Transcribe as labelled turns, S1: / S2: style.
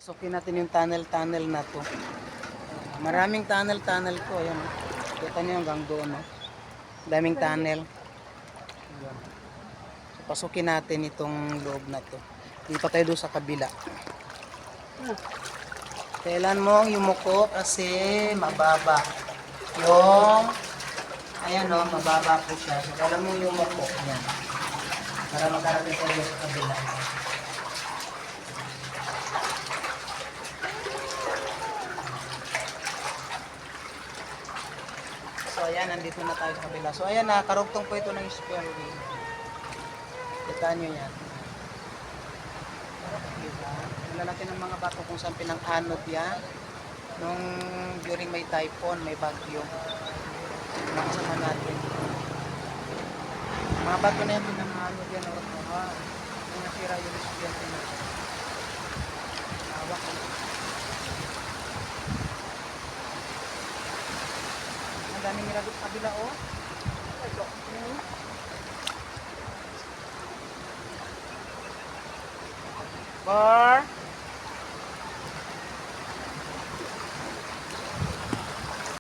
S1: Sukin natin yung tunnel na to. Maraming tunnel to. Ayan. Kita nyo hanggang doon. No? Daming tunnel. Ayan. So, pasukin natin itong loob na to. Dito tayo doon sa kabila. Kailan mo yumuko kasi mababa. Yung, ayan o, mababa po siya. So, kailan mo yumuko. Ayan. Para makarating tayo sa kabila. So ayan, nandito na tayo sa kabila. So ayan, karugtong po ito ng spillway. Kita nyo yan. Diba? Nalalaki ng mga bato kung saan pinang-anod yan. Nung during may typhoon, may bagyo. Nakasama natin. Mga bato na yan pinang-anod yan. Kung nasira yung estudyante na. Hawak. Ang daming nila doon sa kabila, oh. Bar.